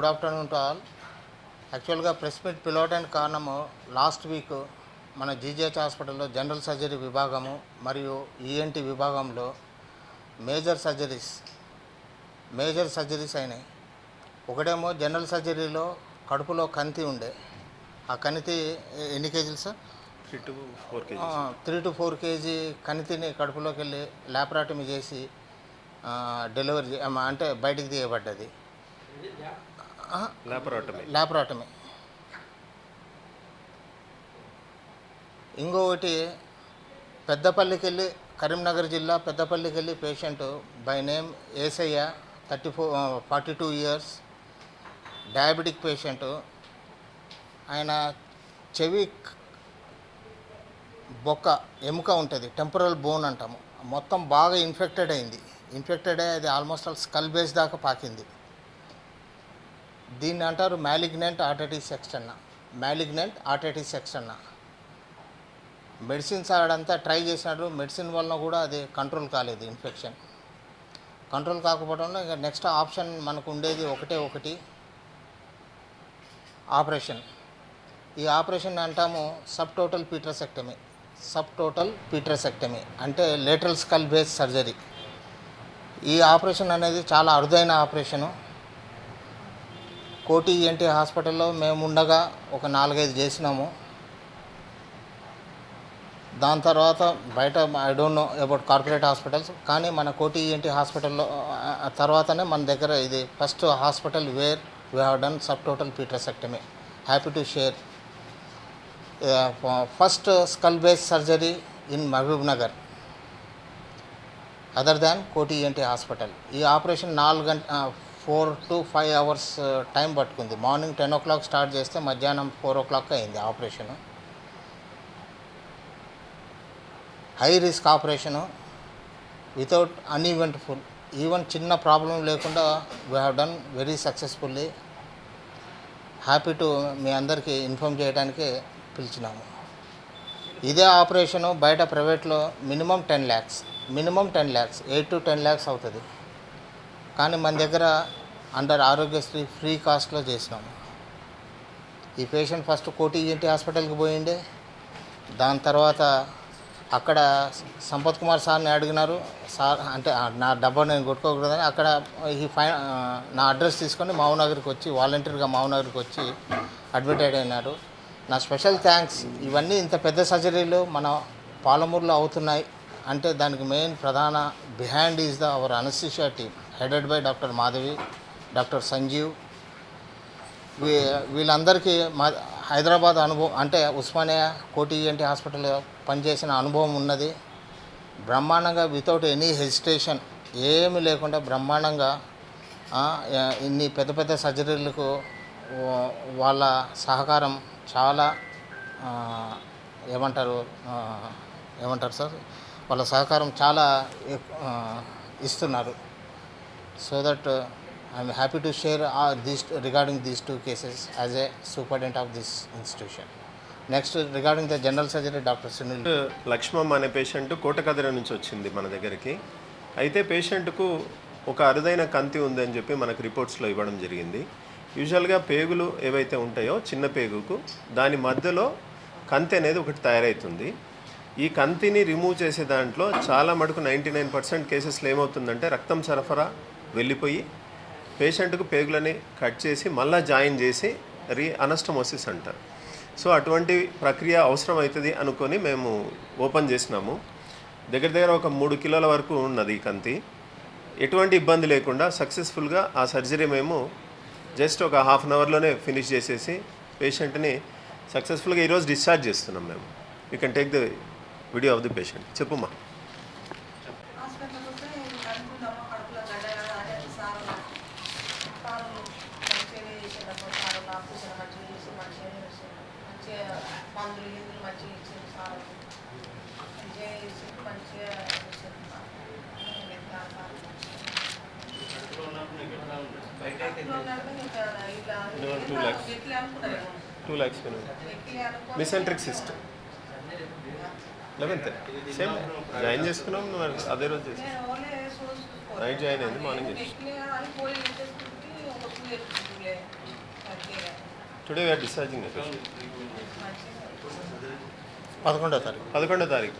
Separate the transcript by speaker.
Speaker 1: Good afternoon to all. యాక్చువల్గా press meet పిలవడానికి కారణము లాస్ట్ వీక్ మన జీజీహెచ్ హాస్పిటల్లో జనరల్ సర్జరీ విభాగము మరియు ఈఎన్టీ విభాగంలో మేజర్ సర్జరీస్ అయినాయి. ఒకటేమో జనరల్ సర్జరీలో కడుపులో కణితి ఉండే. ఆ కణితి ఎన్ని కేజీలు సార్? 3 to 4 కేజీ కణితిని కడుపులోకి వెళ్ళి ల్యాపరాటమీ చేసి డెలివరీ అంటే బయటికి తీయబడ్డది. ల్యాపరాటమీ. ఇంకొకటి పెద్దపల్లికి వెళ్ళి, కరీంనగర్ జిల్లా పెద్దపల్లికి వెళ్ళి patient by name Yesayya, 42 years, diabetic patient. ఆయన చెవి బొక్క ఎముక ఉంటుంది, టెంపరల్ బోన్ అంటాము, మొత్తం బాగా ఇన్ఫెక్టెడ్ అయింది. అది ఆల్మోస్ట్ ఆల్ స్కల్ బేస్ దాకా పాకింది. దీన్ని అంటారు మ్యాలిగ్నెంట్ ఆర్టైటిస్ ఎక్స్టర్నా. మెడిసిన్స్ ఆడంతా ట్రై చేసినాడు. మెడిసిన్ వలన కూడా అది కంట్రోల్ కాలేదు. ఇన్ఫెక్షన్ కంట్రోల్ కాకపోవడంలో ఇక నెక్స్ట్ ఆప్షన్ మనకు ఉండేది ఒకటి ఆపరేషన్. ఈ ఆపరేషన్ అంటాము సబ్ టోటల్ పీట్రసెక్టమీ అంటే లేటరల్ స్కల్ బేస్ సర్జరీ. ఈ ఆపరేషన్ అనేది చాలా అరుదైన ఆపరేషను. కోటి ఈఎన్టీ హాస్పిటల్లో మేము ఉండగా ఒక 4-5 చేసినాము. దాని తర్వాత బయట I don't know about corporate hospitals, కానీ మన కోటి ఈఎన్టీ హాస్పిటల్లో తర్వాతనే మన దగ్గర ఇది first hospital where we have done subtotal petrosectomy. Happy to share first skull base surgery in Mahabubnagar other than Koti ENT hospital. ఈ ఆపరేషన్ 4 to 5 hours టైం పట్టుకుంది. Morning 10 o'clock start చేస్తే మధ్యాహ్నం 4 o'clock అయింది operation. High risk operation, without uneventful, even చిన్న problem లేకుండా we have done very successfully. Happy to మీ అందరికీ inform చేయడానికి పిలిచినాము. ఇదే ఆపరేషను బయట ప్రైవేట్లో మినిమం 10 lakhs, 8 to 10 lakhs అవుతుంది. కానీ మన దగ్గర అండర్ ఆరోగ్యశ్రీ ఫ్రీ కాస్ట్లో చేసినాము. ఈ పేషెంట్ ఫస్ట్ కోటి ఈఎన్టీ హాస్పిటల్కి పోయిండే. దాని తర్వాత అక్కడ సంపత్ కుమార్ సార్ని అడిగినారు. సార్ అంటే నా డబ్బా నేను కొట్టుకోకూడదని అక్కడ నా అడ్రస్ తీసుకొని మహబూబ్నగర్కి వచ్చి వాలంటీర్గా మహబూబ్నగర్కి వచ్చి అడ్మిట్ అయినారు. నా స్పెషల్ థ్యాంక్స్. ఇవన్నీ ఇంత పెద్ద సర్జరీలు మన పాలమూరులో అవుతున్నాయి అంటే దానికి మెయిన్ ప్రధాన behind is our anaesthesia team headed by doctor Madhavi, doctor Sanjeev. వీళ్ళందరికీ హైదరాబాద్ అనుభవం అంటే ఉస్మానియా కోటి ఈఎన్టీ హాస్పిటల్లో పనిచేసిన అనుభవం ఉన్నది. బ్రహ్మాండంగా వితౌట్ ఎనీ హెజిటేషన్, ఏమీ లేకుండా బ్రహ్మాండంగా ఇన్ని పెద్ద సర్జరీలకు వాళ్ళ సహకారం చాలా ఏమంటారు సార్, వాళ్ళ సహకారం చాలా ఇస్తున్నారు. So that I'm happy to share regarding these 2 cases as a superintendent of this institution. Next regarding the general surgery doctor Sunil.
Speaker 2: Lakshmamma అనే పేషెంట్ కోటకదిర నుంచి వచ్చింది మన దగ్గరికి. అయితే పేషెంట్కు ఒక అరుదైన కంతి ఉందని చెప్పి మనకు రిపోర్ట్స్లో ఇవ్వడం జరిగింది. యూజువల్గా పేగులు ఏవైతే ఉంటాయో చిన్న పేగుకు దాని మధ్యలో కంతి అనేది ఒకటి తయారవుతుంది. ఈ కంతిని రిమూవ్ చేసే దాంట్లో చాలా మటుకు 99% కేసెస్లో ఏమవుతుందంటే రక్తం సరఫరా వెళ్ళిపోయి పేషెంట్కు పేగులని కట్ చేసి మళ్ళీ జాయిన్ చేసి అనస్టమోసిస్ అంటారు. సో అటువంటి ప్రక్రియ అవసరం అవుతుంది అనుకొని మేము ఓపెన్ చేసినాము. దగ్గర ఒక 3 కిలోల వరకు ఉన్నది ఈ కంతి. ఎటువంటి ఇబ్బంది లేకుండా సక్సెస్ఫుల్గా ఆ సర్జరీ మేము జస్ట్ ఒక ½ an hourలోనే ఫినిష్ చేసేసి పేషెంట్ని సక్సెస్ఫుల్గా ఈరోజు డిశ్చార్జ్ చేస్తున్నాం మేము. You can take the video of the patient. చెప్పుమా. టూ ల్యాక్స్ mesenteric system 11th same join చేసుకున్నాం. అదే రోజు చేసి నైట్ జాయిన్ అయింది, మార్నింగ్ చేసి టుడే వీఆర్ డిశ్చార్జింగ్
Speaker 1: 11వ తారీఖు
Speaker 2: 11వ తారీఖు